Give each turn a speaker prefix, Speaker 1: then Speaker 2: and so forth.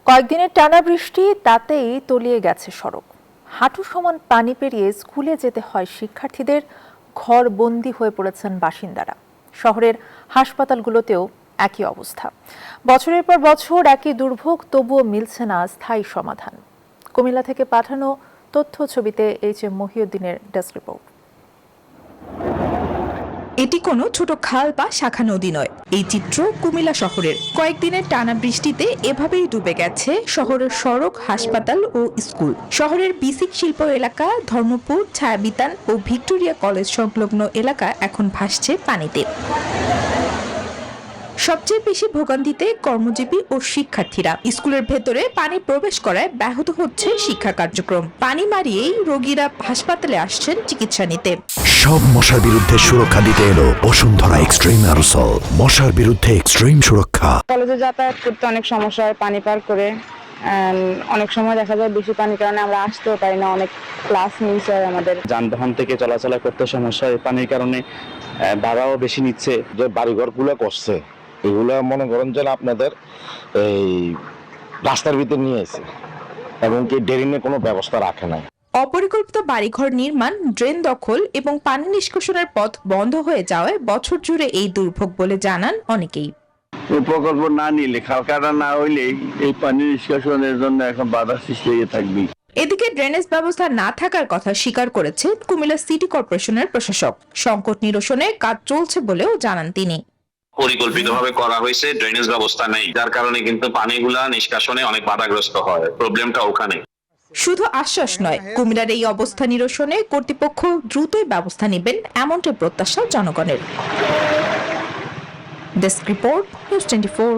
Speaker 1: কয়েকদিনের টানা বৃষ্টি তাতেই তলিয়ে গেছে সড়ক। হাঁটু সমান পানি পেরিয়ে স্কুলে যেতে হয় শিক্ষার্থীদের। ঘর বন্দী হয়ে পড়েছেন বাসিন্দারা। শহরের হাসপাতালগুলোতেও একই অবস্থা। বছরের পর বছর একই দুর্ভোগ, তবুও মিলছে না স্থায়ী সমাধান। কুমিল্লা থেকে পাঠানো তথ্য ছবিতে এইচ.এম. মহিউদ্দিনের desk report.
Speaker 2: এটি কোনো ছোট খাল বা শাখা নদী নয়। এই চিত্র কুমিল্লা শহরের। কয়েকদিনের টানা বৃষ্টিতে এভাবেই ডুবে গেছে শহরের সড়ক, হাসপাতাল ও স্কুল। শহরের বিসিক শিল্প এলাকা, ধর্মপুর, ছায়াবিতান ও ভিক্টোরিয়া কলেজ সংলগ্ন এলাকা এখন ভাসছে পানিতে। সবচেয়ে বেশি ভোগান্তিতে কর্মজীবী ও শিক্ষার্থীরা। স্কুলের ভেতরে পানি প্রবেশ করায় ব্যাহত হচ্ছে শিক্ষা কার্যক্রম। পানি মারিয়েই রোগীরা হাসপাতালে আসছেন চিকিৎসা নিতে।
Speaker 3: সব মশার বিরুদ্ধে সুরক্ষা দিতে এলো বসুন্ধরা এক্সট্রিম অ্যারোসল। মশার বিরুদ্ধে এক্সট্রিম সুরক্ষা।
Speaker 4: কলেজে যাতায়াত করতে অনেক সমস্যা হয় পানি পার করে। অনেক সময় দেখা যায় বেশি পানির কারণে আমরা আসতেও পারি না, অনেক ক্লাস মিস হয় আমাদের।
Speaker 5: যানবাহন থেকে চলাচলা করতে সমস্যা হয় পানির কারণে, ভাড়াও বেশি নিচ্ছে।
Speaker 6: যে বাড়িঘরগুলো করছে এগুলো মনে করেন যেন আপনাদের এই রাস্তার ভিতরে নিয়ে এসে এবং কি ড্রেনে কোনো ব্যবস্থা রাখে নাই।
Speaker 2: অপরিকল্পিত বাড়িঘর নির্মাণ, ড্রেন দখল এবং পানি নিষ্কাশনের পথ বন্ধ হয়ে যাওয়ায় বছর জুড়ে এই দুর্ভোগ বলে জানান অনেকেই।
Speaker 7: প্রকল্প না নিলে, খাল কাটা না হইলেই এই পানি নিষ্কাশনের জন্য এখন বাধা সৃষ্টি হয়ে থাকবে।
Speaker 2: এদিকে ড্রেনেজ ব্যবস্থা না থাকার কথা স্বীকার করেছে কুমিল্লা সিটি কর্পোরেশনের প্রশাসক। সংকট নিরসনে কাজ চলছে বলেও জানান তিনি।
Speaker 8: পরিকল্পিতভাবে করা হয়েছে, ড্রেনেজ ব্যবস্থা নেই, যার কারণে কিন্তু পানিগুলা নিষ্কাশনে অনেক বাধাগ্রস্ত হয়। প্রবলেমটা ওখানে।
Speaker 2: শুধু আশ্বাস নয়, কুমিল্লার এই অবস্থা নিরসনে কর্তৃপক্ষ দ্রুতই ব্যবস্থা নেবেন, এমনটাই প্রত্যাশা জনগণের। Desk report, news 24।